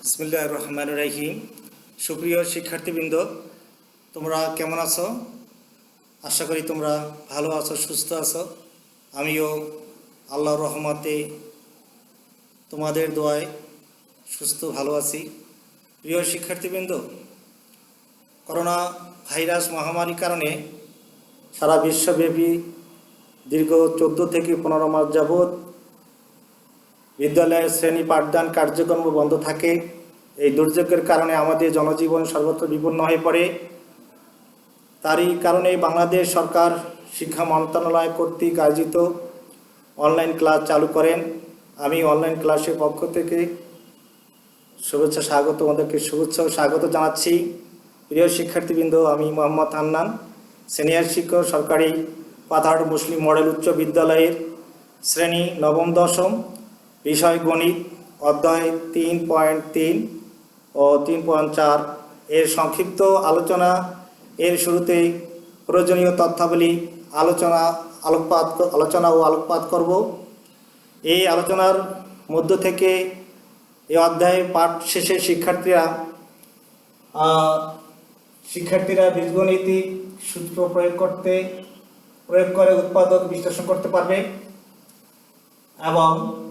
বিসমিল্লাহির রহমানির রহিম। সুপ্রিয় শিক্ষার্থীবৃন্দ, তোমরা কেমন আছো? আশা করি তোমরা ভালো আছো, সুস্থ আছো। আমিও আল্লাহর রহমতে তোমাদের দোয়ায় সুস্থ ভালো আছি। প্রিয় শিক্ষার্থীবৃন্দ, করোনা ভাইরাস মহামারীর কারণে সারা বিশ্বব্যাপী দীর্ঘ 14 থেকে 15 মাস যাবৎ বিদ্যালয়ের শ্রেণী পাঠদান কার্যক্রম বন্ধ থাকে। এই দুর্যোগের কারণে আমাদের জনজীবন সর্বত্র বিপন্ন হয়ে পড়ে। তারই কারণে বাংলাদেশ সরকার শিক্ষা মন্ত্রণালয় কর্তৃক আয়োজিত অনলাইন ক্লাস চালু করেন। আমি অনলাইন ক্লাসের পক্ষ থেকে তোমাদেরকে শুভেচ্ছা ও স্বাগত জানাচ্ছি। প্রিয় শিক্ষার্থীবৃন্দ, আমি মোহাম্মদ হান্নান, সিনিয়র শিক্ষক, সরকারি পাতাহাট মুসলিম মডেল উচ্চ বিদ্যালয়ের শ্রেণী নবম দশম, বিষয় গণিত, অধ্যায় 3.3 ও 3.4 এর সংক্ষিপ্ত আলোচনা। এর শুরুতেই প্রয়োজনীয় তথ্যাবলী আলোচনা ও আলোকপাত করব। এই আলোচনার মধ্য থেকে এই অধ্যায়ে পাঠ শেষে শিক্ষার্থীরা বীজগণিতিক সূত্র প্রয়োগ করে উৎপাদক বিশ্লেষণ করতে পারবে এবং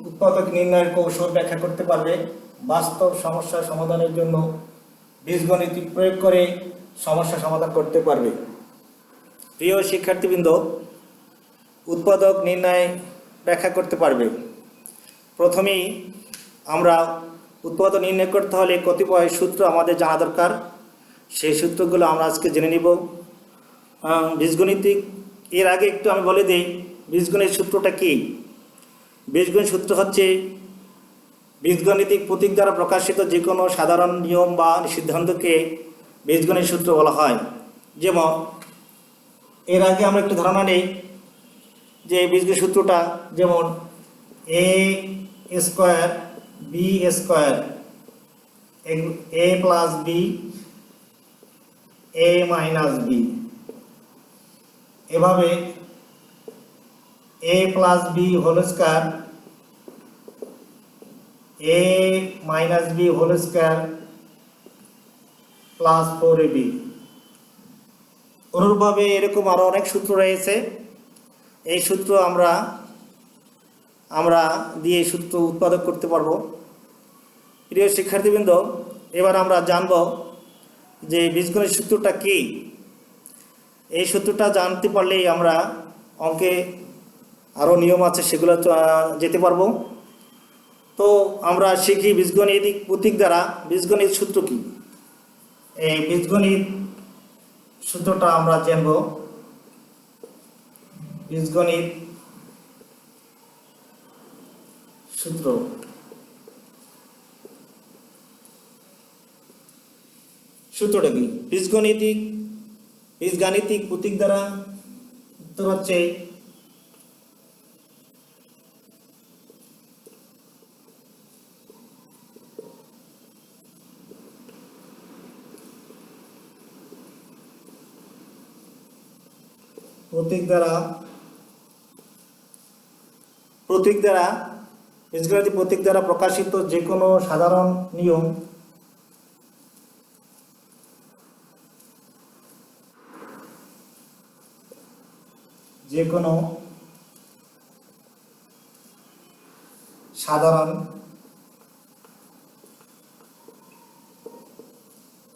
উৎপাদক নির্ণয়ের কৌশল ব্যাখ্যা করতে পারবে। বাস্তব সমস্যা সমাধানের জন্য বীজগণিতিক প্রয়োগ করে সমস্যা সমাধান করতে পারবে। প্রিয় শিক্ষার্থীবৃন্দ, উৎপাদক নির্ণয় ব্যাখ্যা করতে পারবে। প্রথমেই আমরা উৎপাদক নির্ণয় করতে হলে কতিপয় সূত্র আমাদের জানা দরকার। সেই সূত্রগুলো আমরা আজকে জেনে নিব। বীজগণিতিক এর আগে একটু আমি বলে দিই বীজগণিত সূত্রটা কী। বীজগণিত সূত্র হচ্ছে বীজগণিতিক প্রতীক দ্বারা প্রকাশিত যে কোনো সাধারণ নিয়ম বা সিদ্ধান্তকে বীজগণিত সূত্র বলা হয়। যেমন এর আগে আমরা একটু ধারণা নেই যে বীজগণিত সূত্রটা, যেমন A square B square A plus B A minus B, এভাবে a plus B whole square a minus B whole square plus 4ab। অনুরূপভাবে এরকম আরও অনেক সূত্র রয়েছে। এই সূত্র আমরা দিয়ে সূত্র উৎপাদক করতে পারবো। প্রিয় শিক্ষার্থীবৃন্দ, এবার আমরা জানব যে বীজগণিত সূত্রটা কী। এই সূত্রটা জানতে পারলেই আমরা অঙ্কে আরও নিয়ম আছে সেগুলো যেতে পারবো। তো আমরা শিখি বীজগণিতিক প্রতীক দ্বারা বীজগণিত সূত্র কী। এই বীজগণিত সূত্রটা আমরা জানব। বীজগণিত সূত্র সূত্রটা কি? বীজগাণিতিক প্রতীক দ্বারা উত্তর হচ্ছে প্রতীক দ্বারা বীজগাণিতিক প্রতীক দ্বারা প্রকাশিত যে কোনো সাধারণ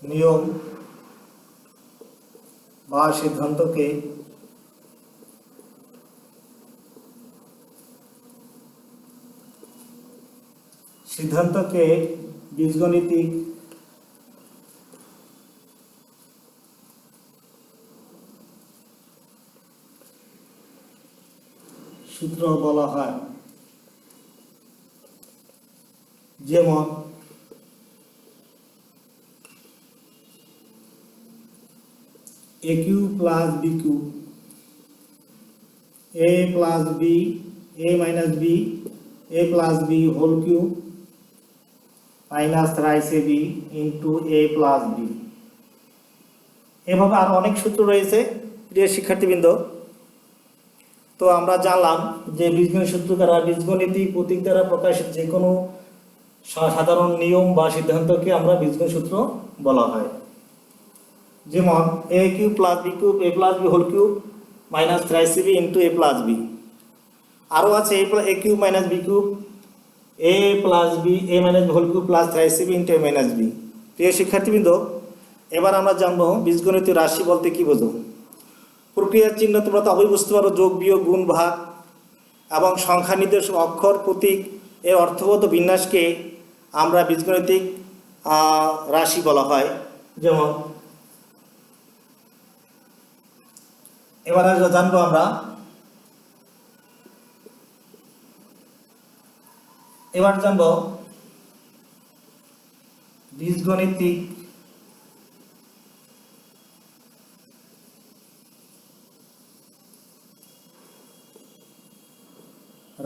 নিয়ম বা সিদ্ধান্তকে বীজগণিতিক সূত্র বলা হয়। যেমন a cube plus B cube a plus B a minus B a plus B whole cube minus thrice A B into A plus B. এভাবে আরও অনেক সূত্র রয়েছে। প্রিয় শিক্ষার্থীবৃন্দ, তো আমরা জানলাম যে বীজগণিত সূত্র দ্বারা বীজগণিতিক প্রতীক দ্বারা প্রকাশিত যে কোনো সাধারণ নিয়ম বা সিদ্ধান্তকে আমরা বীজগণিত সূত্র বলা হয়। যেমন a cube plus B cube a plus B whole cube minus 3cb into A plus b. আরও আছে a cube minus b cube a plus B A minus B whole cube plus 3cb into a minus b. প্রিয় শিক্ষার্থীবৃন্দ, এবার আমরা জানবো বীজগণিত রাশি বলতে কী বোঝো। প্রক্রিয়ার চিহ্ন তোমরা তো অবশ্যই বুঝতে পারো, যোগ বিয়োগ গুণ ভাগ এবং সংখ্যা নির্দেশক অক্ষর প্রতীক এর অর্থগত বিন্যাসকে আমরা বীজগণিতিক রাশি বলা হয়। যেমন এবারে জানবো আমরা বীজগণিতিক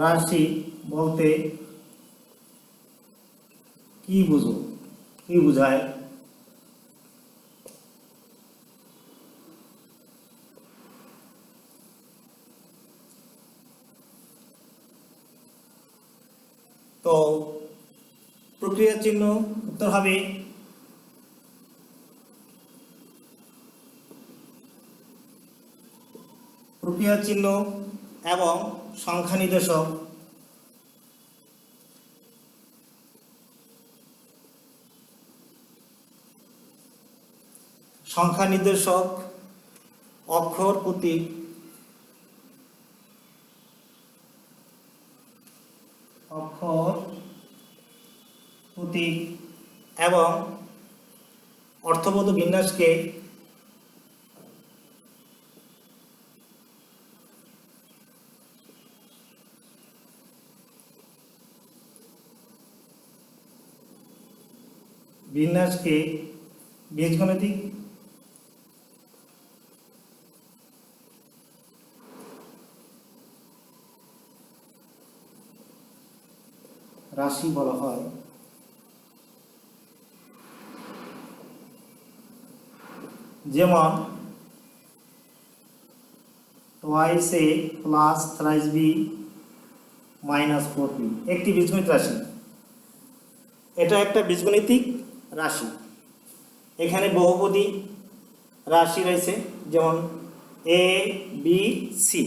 রাশি বলতে কি বোঝায়। তো প্রক্রিয়ার চিহ্ন উত্তর হবে প্রক্রিয়ার চিহ্ন এবং সংখ্যা নির্দেশক অক্ষর প্রতীক এবং অর্থবোধ বিন্যাসকে বীজগণিতিক রাশি বলা হয়। যেমন twice a plus thrice b minus 4b একটি বীজগণিত রাশি। এটা একটা বীজগণিতিক রাশি। এখানে বহুপদী রাশি রয়েছে, যেমন এ বি সি,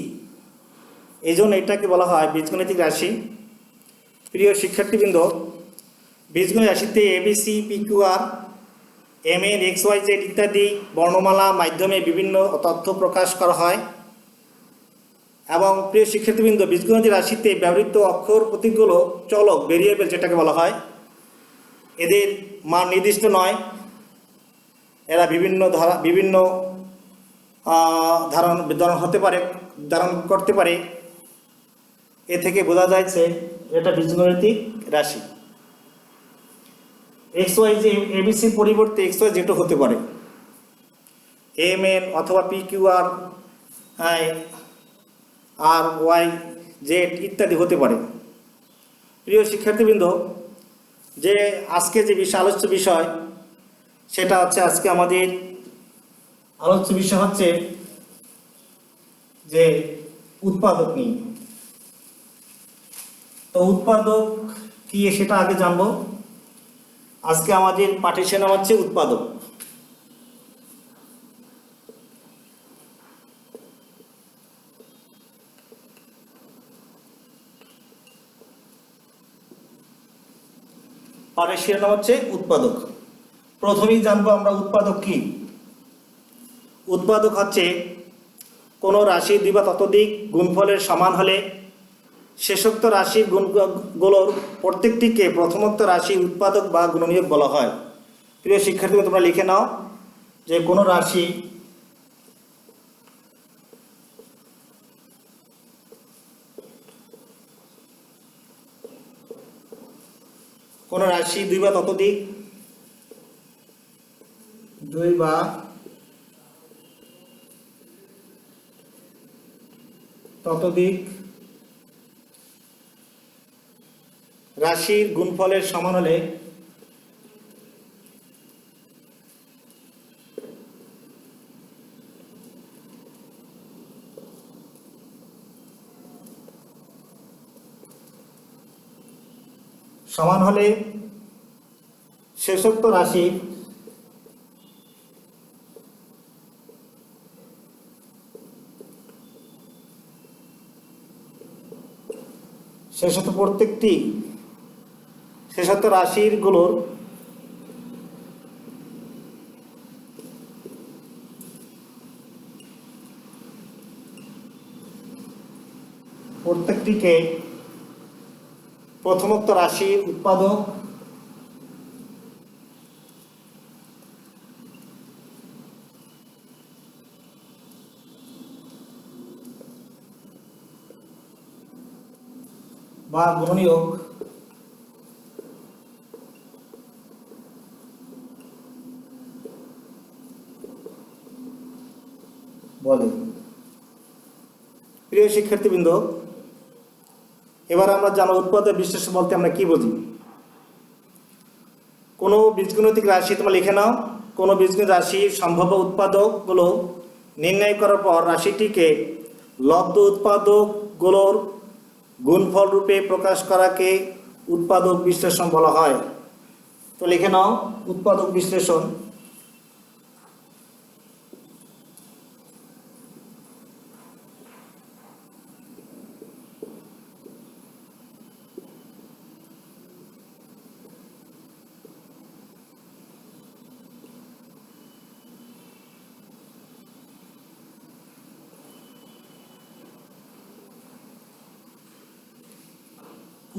এই জন্য এটাকে বলা হয় বীজগণিতিক রাশি। প্রিয় শিক্ষার্থীবৃন্দ, বীজগণিত রাশিতে A B C P Q R M N X Y Z ইত্যাদি বর্ণমালা মাধ্যমে বিভিন্ন তথ্য প্রকাশ করা হয়। এবং প্রিয় শিক্ষার্থীবৃন্দ, বীজগণিত রাশিতে ব্যবহৃত অক্ষর প্রতীকগুলো চলক ভেরিয়েবল যেটাকে বলা হয়। এদের মান নির্দিষ্ট নয়, এরা বিভিন্ন ধারণ করতে পারে। এ থেকে বোঝা যাচ্ছে এটা বীজগণিতিক রাশি। এক্স ওয়াই যে এবিসির পরিবর্তে এক্স ওয়াই জেডও হতে পারে, এম এন অথবা পি কিউ আর আর ওয়াই জেড ইত্যাদি হতে পারে। প্রিয় শিক্ষার্থীবৃন্দ, যে আজকে যে আলোচ্য বিষয় সেটা হচ্ছে, আজকে আমাদের আলোচ্য বিষয় হচ্ছে যে উৎপাদক নিয়ে। তো উৎপাদক কি সেটা আগে জানবো। আজকে আমাদের পাঠের নাম হচ্ছে উৎপাদক। পাঠের শিরোনাম হচ্ছে উৎপাদক। প্রথমেই জানবো আমরা উৎপাদক কি। উৎপাদক হচ্ছে কোনো রাশির দুই বা ততোধিক গুণফলের সমান হলে শেষোক্ত রাশির গুণগুলোর প্রত্যেকটিকে প্রথমোক্ত রাশির উৎপাদক বা গুণনীয়ক বলা হয়। প্রিয় শিক্ষার্থী, তোমরা লিখে নাও যে কোনো রাশি দুই বা ততোধিক রাশির গুণফলের সমান হলে শেষোক্ত রাশি শেষোক্ত রাশির গুলোর প্রত্যেকটিকে প্রথমোক্ত রাশির উৎপাদক বা গুণনীয়ক বলে। প্রিয় শিক্ষার্থীবৃন্দ, এবার আমরা জানব উৎপাদক বিশ্লেষণ বলতে আমরা কি বুঝি। কোনো বীজগণিতিক রাশি তোমরা লিখে নাও। কোনো বীজগণিত রাশির সম্ভাব্য উৎপাদকগুলো নির্ণয় করার পর রাশিটিকে লব্ধ উৎপাদকগুলোর গুণফল রূপে প্রকাশ করাকে উৎপাদক বিশ্লেষণ বলা হয়। তো লিখে নাও উৎপাদক বিশ্লেষণ।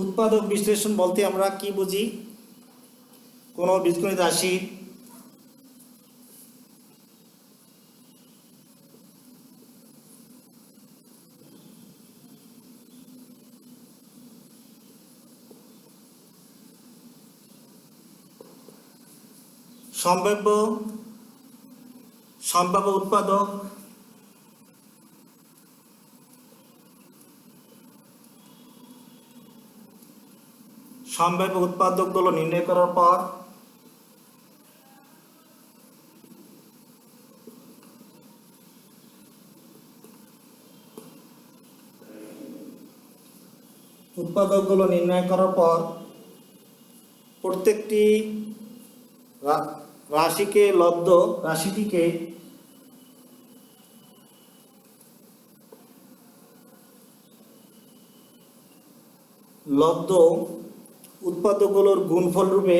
উৎপাদক বিশ্লেষণ বলতে আমরা কি বুঝি? কোনো বীজগণিত রাশির সম্ভাব্য উৎপাদক সম্ভাব্য উৎপাদকগুলো নির্ণয় করার পর প্রত্যেকটি রাশিটিকে লব্ধ উৎপাদকগুলোর গুণফল রূপে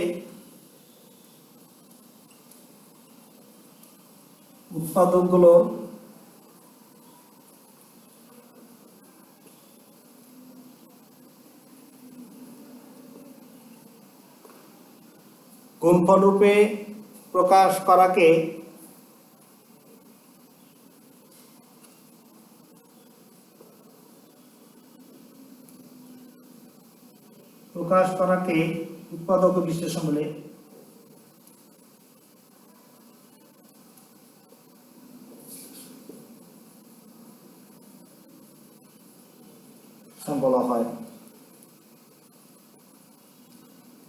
প্রকাশ করাকে উৎপাদক বিশ্লেষণ বলে। বলা হয়।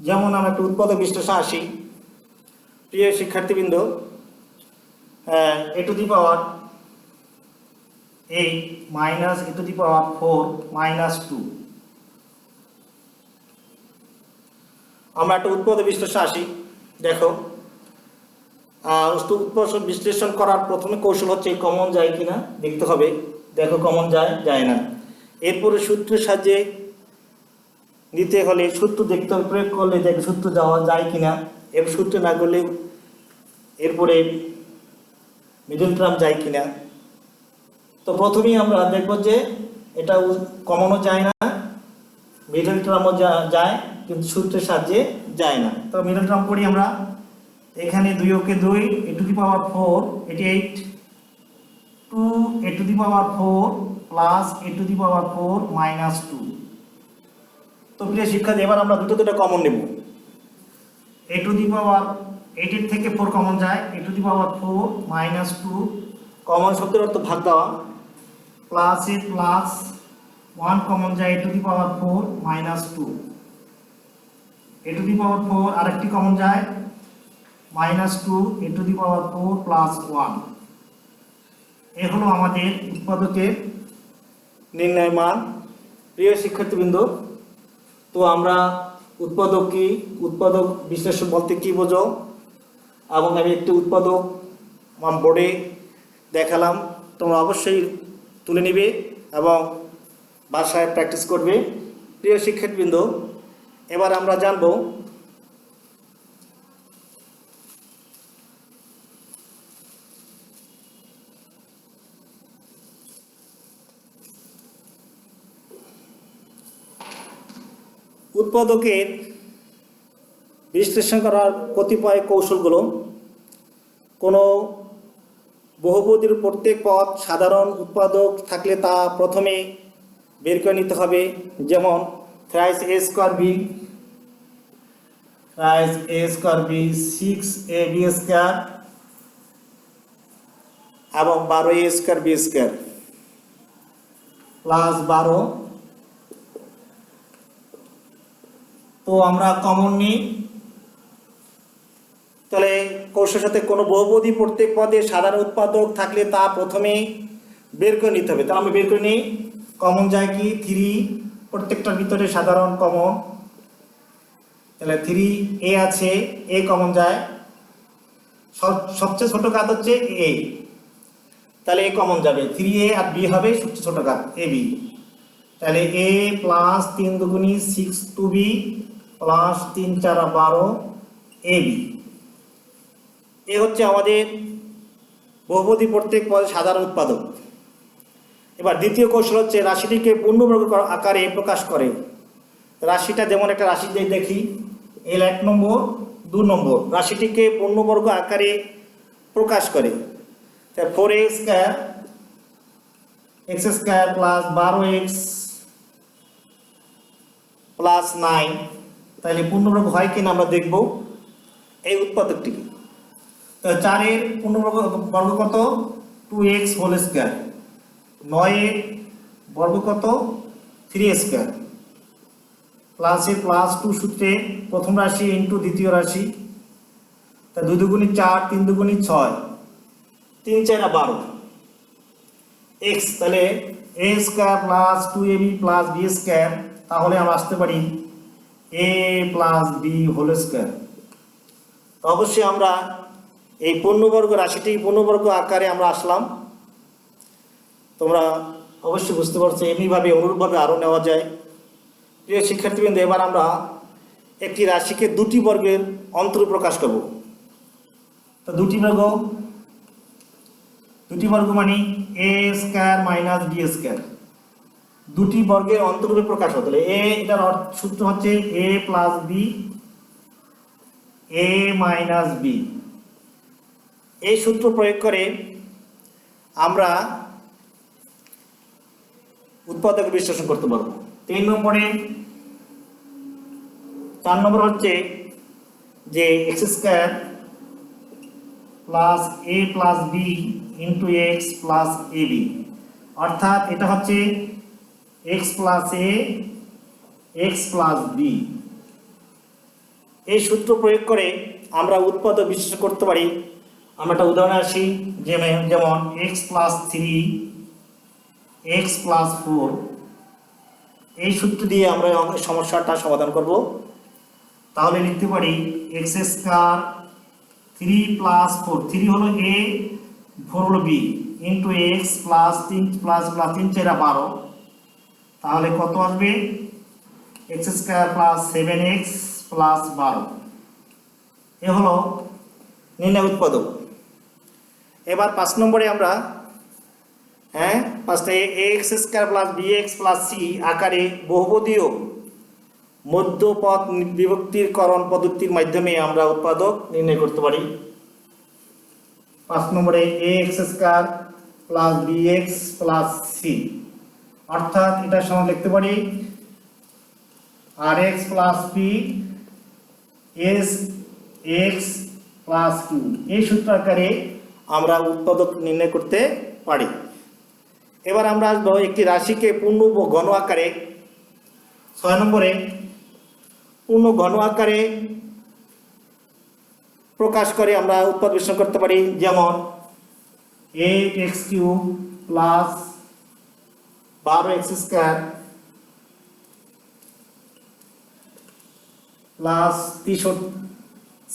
যেমন আমরা একটা উৎপাদক বিশ্লেষণ আসি। প্রিয় শিক্ষার্থীবৃন্দ, a to the power 8 minus a to the power 4 minus 2, আমরা একটা উৎপাদক বিশ্লেষণ আসি। দেখো, উৎপাদক বিশ্লেষণ করার প্রথমে কৌশল হচ্ছে কমন যায় কিনা দেখতে হবে। দেখো কমন যায় না। এরপরে সূত্রের সাহায্যে নিতে হলে সূত্র দেখতে হবে, প্রয়োগ করলে দেখো সূত্র যাওয়া যায় কিনা। এর সূত্র না করলে এরপরে মিডল টার্ম যায় কিনা। তো প্রথমেই আমরা দেখব যে এটা কমনও যায় না, মিডল টার্মও যায়, কিন্তু সূত্রের সাহায্যে যায় না। তো মিডল টার্ম করি আমরা। এখানে 2 ওকে 2 a to the power 4, এটি 8, 2 a to the power 4 plus a to the power 4 minus 2। তো প্রিয় শিক্ষার্থী, এবার আমরা দুটো কমন নেব। a to the power 8 এর থেকে 4 কমন যায়, a to the power 4 minus 2, common শব্দের অর্থ ভাগ দেওয়া, প্লাস এ প্লাস 1 কমন যায় a to the power 4 minus 2, a to the power 4 আরেকটি কমন যায় minus 2 a to the power 4 plus 1। এ হলো আমাদের উৎপাদকের নির্ণয় মান। প্রিয় শিক্ষার্থীবৃন্দ, তো আমরা উৎপাদক কি, উৎপাদক বিশ্লেষণ বলতে কি বোঝো, এবং আমি একটি উৎপাদক আমার বোর্ডে দেখালাম, তোমরা অবশ্যই তুলে নিবে এবং বাসায় প্র্যাকটিস করবে। প্রিয় শিক্ষার্থীবৃন্দ, এবার আমরা জানব উৎপাদকের বিশ্লেষণ করার কতিপয় কৌশলগুলো। কোনো বহুপদীর প্রত্যেক পদ সাধারণ উৎপাদক থাকলে তা প্রথমে বের করে নিতে হবে। যেমন থ্রাইস এ স্কোয়ার বি, থ্রাইস এ স্কোয়ার বি 6ab স্কোয়ার এবং 12a square B square plus 12। তো আমরা কমন নিই, তাহলে কৌশলের সাথে কোনো বহুপদী প্রত্যেক পদে সাধারণ উৎপাদক থাকলে তা প্রথমে বের করে নিতে হবে। তাহলে আমি বের করে নিই, কমন যায় কি 3, প্রত্যেকটার ভিতরে সাধারণ কমন, তাহলে 3a আছে, a কমন যায়, সবচেয়ে ছোট ঘাত হচ্ছে a, তাহলে a কমন যাবে, 3a আর b হবে সবচেয়ে ছোট ঘাত ab, তাহলে a প্লাস 3 দুগুণী 6 2b প্লাস 3 4 12 ab। এ হচ্ছে আমাদের বহুপদী প্রত্যেক পদের সাধারণ উৎপাদক। এবার দ্বিতীয় কৌশল হচ্ছে রাশিটিকে পূর্ণবর্গ আকারে প্রকাশ করে। রাশিটা যেমন একটা রাশি দিয়ে দেখি, এল 1 নম্বর 2 নম্বর, রাশিটিকে পূর্ণবর্গ আকারে প্রকাশ করে। 4x square x square plus 12x plus 9, তাহলে পূর্ণবর্গ হয় কিনা আমরা দেখব এই উৎপাদকটিকে। 4 এর পূর্ণবর্গ কত, 2x হোল স্কয়ার, 9 এর বর্গ কত, 3 স্কয়ার, প্লাসে প্লাস 2 সূত্রে প্রথম রাশি ইন্টু দ্বিতীয় রাশি, তা 2 দুগুণী 4 3 দুগুণী 6 3 4 12 x, তাহলে a square plus 2ab plus b square, তাহলে আমরা আসতে পারি a plus b whole square. তো অবশ্যই আমরা এই পূর্ণবর্গ রাশিটি পূর্ণবর্গ আকারে আমরা আসলাম। তোমরা অবশ্যই বুঝতে পারছো, এমনিভাবে অনুরূপভাবে আরও নেওয়া যায়। প্রিয় শিক্ষার্থীবৃন্দ, এবার আমরা একটি রাশিকে দুটি বর্গের অন্তরে প্রকাশ করব। তো দুটি বর্গ মানে a square minus b square, দুটি বর্গের অন্তরূপে প্রকাশ হতে হলে এটার সূত্র হচ্ছে a plus b a minus b। এই সূত্র প্রয়োগ করে আমরা উৎপাদক বিশ্লেষণ করতে পারবো। 4 নম্বর হচ্ছে যে x square plus a plus b into x plus ab, অর্থাৎ এটা হচ্ছে x plus a x plus b। এই সূত্র প্রয়োগ করে আমরা উৎপাদক বিশ্লেষণ করতে পারি। আমরা একটা উদাহরণ আসি, যেমন x প্লাস 3 x প্লাস 4, এই সূত্র দিয়ে আমরা সমস্যাটা সমাধান করব। তাহলে লিখতে পারি x স্কয়ার 3 প্লাস 4, 3 হলো a 4 হলো b into x plus 3 plus plus 3 4 12, তাহলে কত আসবে x square plus 7x plus 12। এ হলো নির্ণয় উৎপাদক। এবার 5 নম্বরে আমরা পাঁচটা x square plus bx plus c আকারে বহুপদীয় মধ্যপদ বিভক্তিরকরণ পদ্ধতির মাধ্যমে আমরা উৎপাদক নির্ণয় করতে পারি। 5 নম্বরে ax square plus bx plus c, অর্থাৎ এটা সমান লিখতে পারি rx plus p s x plus q। এই সূত্র আকারে আমরা উৎপাদক নির্ণয় করতে পারি। এবার আমরা আসবো একটি রাশিকে পূর্ণ ঘন আকারে। 6 নম্বরে পূর্ণ ঘন আকারে প্রকাশ করে আমরা উৎপাদক বিশ্লেষণ করতে পারি। যেমন 8x³ plus 12x² plus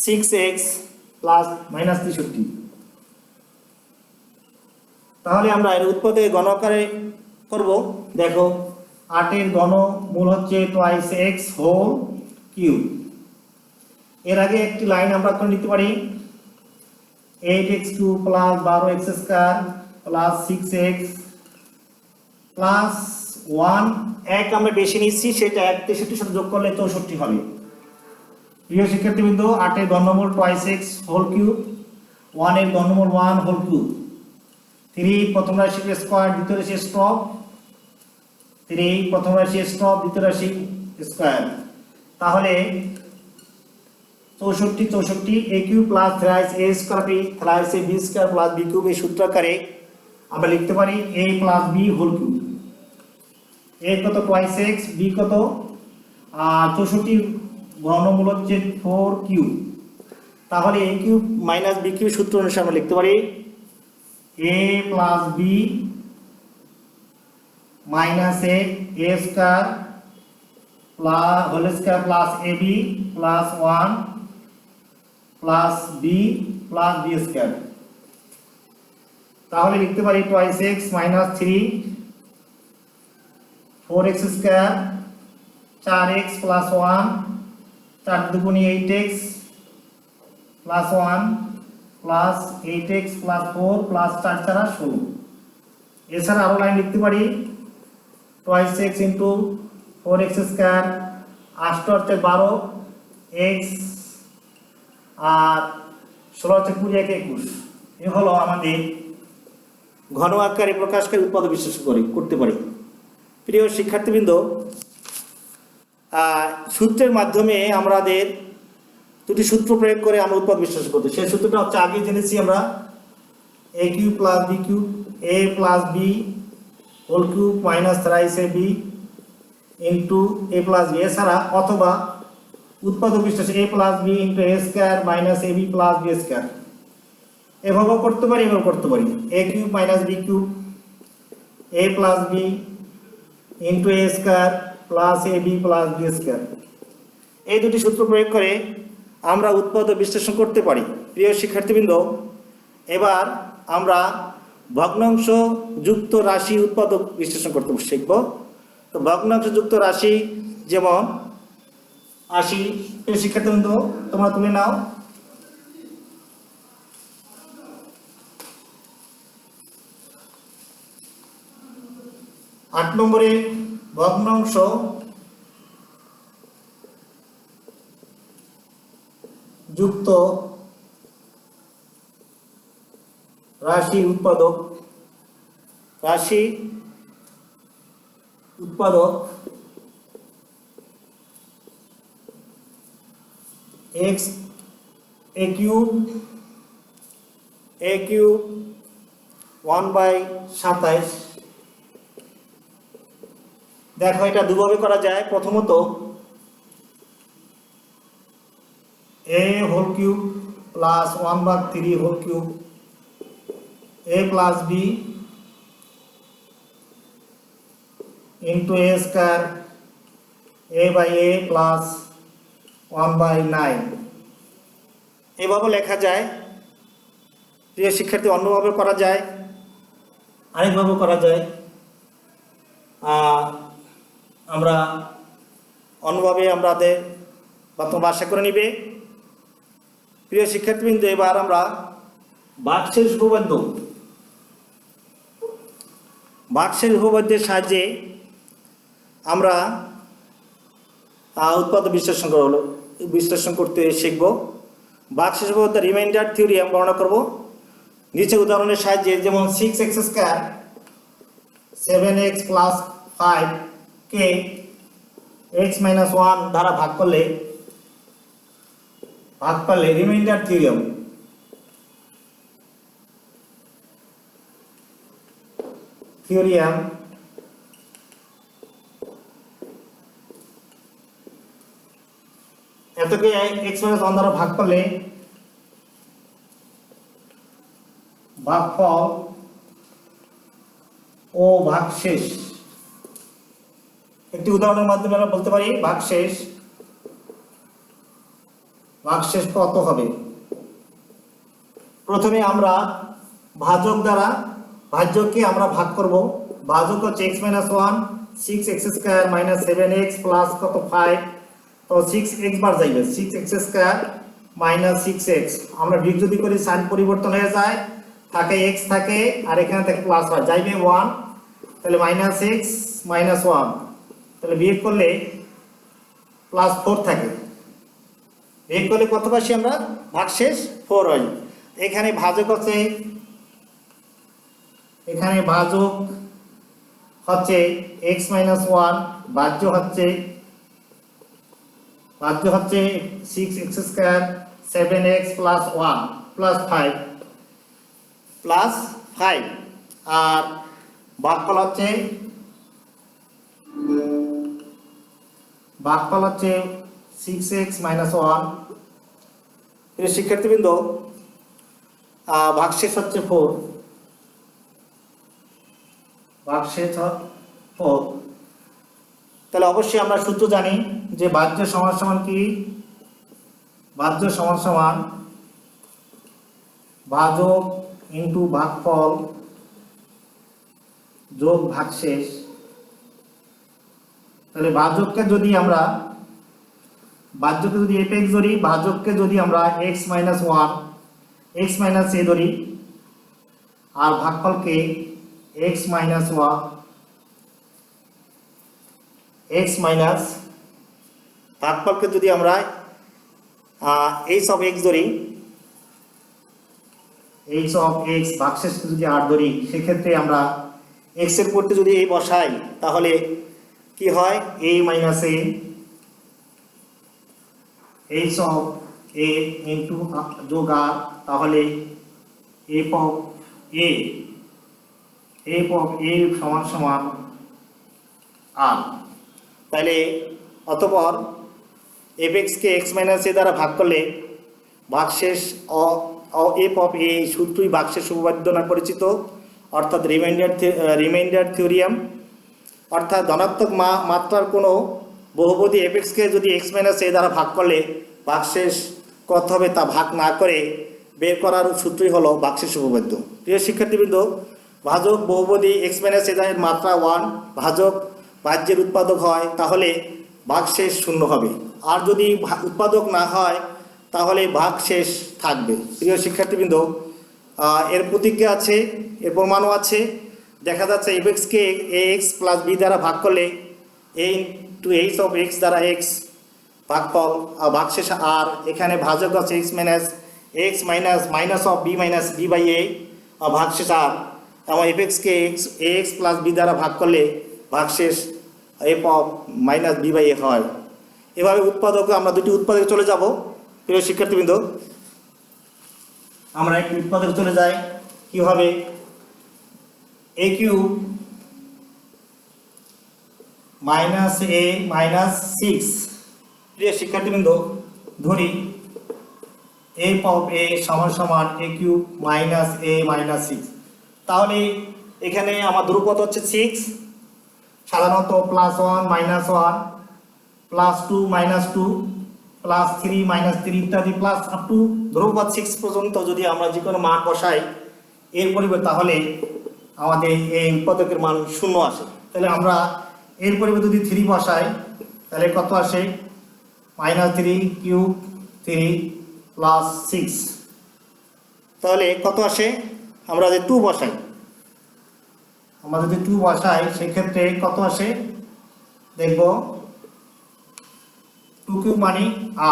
6x plus -63। তাহলে আমরা এর উৎপাদকে গণ আকারে করব। দেখো 8 এর ঘনমূল হচ্ছে টোয়াইস এক্স হোল কিউব। এর আগে একটি লাইন আমরা করে নিতে পারি 8x2 plus 12x square plus 6x plus 1 এক আমরা বেশি নিচ্ছি, সেটা 63 সাথে যোগ করলে 64 হবে। প্রিয় শিক্ষার্থীবৃন্দ, 8 এর ঘনমূল টোয়াইস এক্স হোল কিউব, 1 এর ঘনমূল 1 হোল কিউব, 3 প্রথম রাশির স্কয়ার দ্বিতীয় রাশির স্টপ, 3 প্রথম রাশির স্টপ দ্বিতীয় রাশির স্কয়ার। তাহলে 64 a cube plus thrice a square B thrice a B square plus B cube এই সূত্র আকারে আমরা লিখতে পারি a plus b whole cube. a কত টোয়াইস এক্স, b কত 64 ঘনমূল হচ্ছে 4 কিউব। তাহলে a cube minus b cube সূত্র অনুসারে আমরা লিখতে পারি a plus b minus a square plus whole square plus ab plus 1 plus b plus b square. তাহলে লিখতে পারি twice x minus 3 4x square 4x plus 1 4 দুগুণে 8x plus 1 plus 8x plus 4 plus 4 4 16। এছাড়া আরো লাইন লিখতে পারি twice x into 4x square 8 হচ্ছে 12x আর 16 হচ্ছে 20 1 21। এ হলো আমাদের ঘন আকারে প্রকাশ করে উৎপাদক বিশ্লেষণ করতে পারি। প্রিয় শিক্ষার্থীবৃন্দ, সূত্রের মাধ্যমে আমাদের দুটি সূত্র প্রয়োগ করে আমরা উৎপাদক বিশ্লেষণ করতে। সেই সূত্রটা হচ্ছে আগে জেনেছি আমরা a cube plus b cube a plus b whole cube minus thrice a b into a plus b। এছাড়া অথবা উৎপাদক বিশ্লেষণ a plus b into a square minus ab plus b square এভাবেও করতে পারি, এভাবে করতে পারি a cube minus b cube a plus b into a square plus ab plus b square. এই দুটি সূত্র প্রয়োগ করে আমরা উৎপাদক বিশ্লেষণ করতে পারি। প্রিয় শিক্ষার্থীবৃন্দ, এবার আমরা ভগ্নাংশ যুক্ত রাশি উৎপাদক বিশ্লেষণ করতে শিখব। তো ভগ্নাংশ যুক্ত রাশি যেমন 80। প্রিয় শিক্ষার্থীবৃন্দ, তোমরা তুলে নাও। আট নম্বরে ভগ্নাংশ যুক্ত রাশি উৎপাদক x a কিউব 1/27। দেখো এটা দুভাবে করা যায়। প্রথমত a whole cube plus 1/3 whole cube a plus b into a square a by a plus 1/9 এভাবে লেখা যায়। প্রিয় শিক্ষার্থী, অন্যভাবে করা যায়, আরেকভাবে করা যায়। আমরা অন্যভাবে আমাদের প্রথম আশা করে নিবে। প্রিয় শিক্ষার্থীবৃন্দ, এবার আমরা ভাগশেষ উপপাদ্যের সাহায্যে আমরা উৎপাদক বিশ্লেষণ করতে শিখব। ভাগশেষ উপপাদ্য রিমাইন্ডার থিওরিয়াম বর্ণনা করব নিচের উদাহরণের সাহায্যে। যেমন 6x স্কয়ার 7x প্লাস 5 কে x মাইনাস 1 দ্বারা ভাগ করলে রিমাইন্ডার থিওরিয়াম এতকে x মাইনাস 1 দ্বারা ভাগ করলে ভাগফল ও ভাগশেষ। একটি উদাহরণের মাধ্যমে আমরা বলতে পারি ভাগশেষ ভাগশেষ কত হবে? প্রথমে আমরা ভাজক দ্বারা ভাজ্যকে আমরা ভাগ করব। ভাজক হচ্ছে x - 1 6x square minus 7x plus কত 5, তো 6x বার যাইবে 6x স্কয়ার মাইনাস 6x। আমরা বিয়োগ যদি করি সাইন পরিবর্তন হয়ে যায়, থাকে x থাকে আর এখানে থাকে প্লাস হয়, যাইবে 1, তাহলে মাইনাস x মাইনাস 1, তাহলে বিয়োগ করলে প্লাস 4 থাকে। বিয়োগ করলে কত পাচ্ছি আমরা? ভাগশেষ 4 হয়। এখানে ভাজক হচ্ছে, এখানে ভাজক হচ্ছে x - 1, ভাজ্য হচ্ছে 6x square 7x plus 1 plus 5 আর ভাগফল হচ্ছে 6x - 1। প্রিয় শিক্ষার্থীবৃন্দ, ভাগশেষ হচ্ছে 4, ভাগশেষ 4। তাহলে অবশ্যই আমরা সূত্র জানি যে ভাজ্য সমান সমান কি? ভাজ্য সমান সমান ভাজক ইনটু ভাগফল যোগ ভাগশেষ। তাহলে ভাজককে যদি আমরা fx ধরি, ভাজককে যদি আমরা x - 1 x - a ধরি আর ভাগফলকে x মাইনাস ভাগফলকে যদি আমরা h অফ x ধরি, h অফ x ভাগশেষকে যদি r ধরি, সেক্ষেত্রে আমরা x এর পরিবর্তে যদি a বসাই তাহলে কি হয়? a minus a h of a into যোগ r, তাহলে f অফ a সমান সমান r। তাহলে অতঃপর fx K x minus a দ্বারা ভাগ করলে ভাগশেষ f অফ a সূত্রই ভাগশেষ উপপাদ্য নামে পরিচিত, অর্থাৎ রিমাইন্ডার থিওরিয়াম। অর্থাৎ ধনাত্মক মাত্রার কোনো বহুপদী fx কে যদি x মাইনাস a দ্বারা ভাগ করলে ভাগশেষ কত হবে তা ভাগ না করে বের করার সূত্রই হলো ভাগশেষ উপপাদ্য। প্রিয় শিক্ষার্থীবৃন্দ, ভাজক বহুপদী x মাইনাস a এর মাত্রা 1, ভাজক ভাজ্যের উৎপাদক হয় তাহলে ভাগশেষ 0 হবে, আর যদি উৎপাদক না হয় তাহলে ভাগশেষ থাকবে। প্রিয় শিক্ষার্থীবৃন্দ, এর প্রতিজ্ঞা আছে, এর প্রমাণও আছে। দেখা যাচ্ছে fx কে ax প্লাস b দ্বারা ভাগ করলে a into h of x দ্বারা x ভাগফল ভাগশেষ আর, এখানে ভাজক আছে x minus of b minus b by a ভাগশেষ আর, এবং fx কে ax প্লাস b দ্বারা ভাগ করলে ভাগশেষ f of minus b by a হয়। এভাবে উৎপাদকে আমরা দুটি উৎপাদকে চলে যাব। প্রিয় শিক্ষার্থীবৃন্দ, আমরা একটি উৎপাদকে চলে যাই। কি হবে? a cube minus a minus 6। প্রিয় শিক্ষার্থীবৃন্দ, ধরি f অফ a সমান সমান a cube minus a minus 6। তাহলে এখানে আমার ধ্রুবপদ হচ্ছে 6, সাধারণত +1 -1 +2 -2 +3 -3 ইত্যাদি প্লাস আপ টু ধ্রুবপদ 6 পর্যন্ত যদি আমরা যে কোনো মান বসাই এর পরিবর্তে, তাহলে আমাদের এই উৎপাদকের মান 0 আসে। তাহলে আমরা এর পরিবর্তে যদি 3 বসাই তাহলে কত আসে? -3 কিউব 3 প্লাস 6, তাহলে কত আসে? আমরা যদি 2 বসাই, সেক্ষেত্রে কত আসে দেখব। 2 কিউব মানে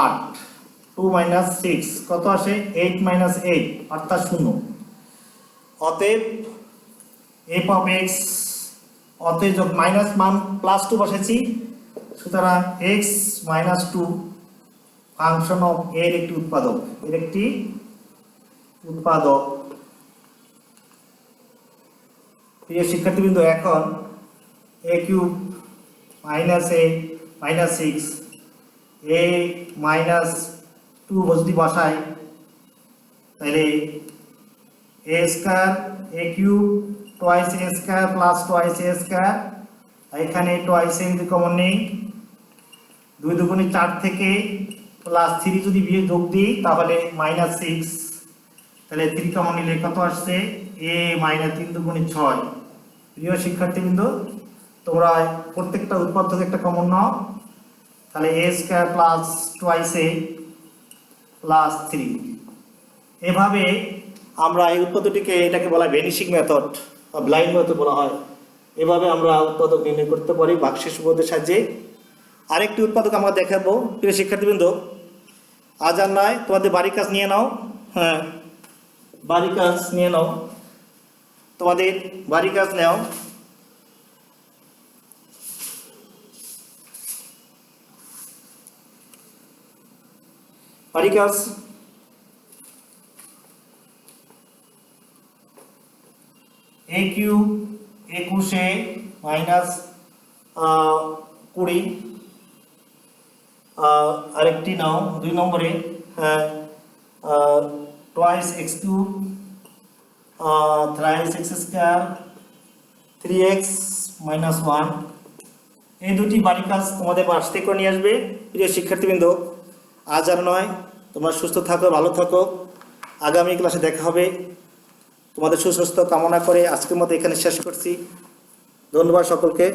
8, 2 মাইনাস 6 কত আসে? 8 মাইনাস 8 অর্থাৎ 0। অতএব f অফ x, অতএব মাইনাস মান +2 বসেছি, সুতরাং x মাইনাস 2 ফাংশন অফ এর একটি উৎপাদক। প্রিয় শিক্ষার্থীবৃন্দ, এখন a cube minus a minus 6 a minus 2 যদি বসাই তাহলে a square a cube twice a square plus twice a square, এখানে টুয়াইস a যদি কমন নেই 2 দুগুণে 4 থেকে প্লাস 3 যদি বিয়ে যোগ দিই তাহলে -6, তাহলে 3 কমন নিলে কত আসছে a -3 দুগুণে 6। প্রিয় শিক্ষার্থীবৃন্দ, তোমরা প্রত্যেকটা উৎপাদ থেকে একটা কমন নাও, তাহলে a square plus 2a plus 3। এভাবে আমরা এই উৎপাদটিকে, এটাকে বলা হয় ভ্যানিশিং মেথড বা ব্লাইন্ড মেথড বলা হয়। এভাবে আমরা উৎপাদক নির্ণয় করতে পারি ভাগশেষ উপপাদ্যের সাহায্যে। আরেকটি উৎপাদক আমরা দেখাবো। প্রিয় শিক্ষার্থীবৃন্দ, আজ আর নয়, তোমাদের বাড়ির কাজ নিয়ে নাও। হ্যাঁ, বাড়ির কাজ নিয়ে নাও, তোমাদের বাড়ির কাজ নাও। বাড়ির কাজ a কিউব 21 মাইনাস 20। আরেকটি নাও 2 নম্বরে, হ্যাঁ, twice x cube thrice x square 3x minus 1। এই দুটি বাড়ির কাজ তোমাদের পাশ থেকে করে নিয়ে আসবে। প্রিয় শিক্ষার্থীবৃন্দ, আজ আর নয়, তোমরা সুস্থ থাকো, ভালো থাকো। আগামী ক্লাসে দেখা হবে। তোমাদের সুস্বাস্থ্য কামনা করে আজকের মতো এখানে শেষ করছি। ধন্যবাদ সকলকে।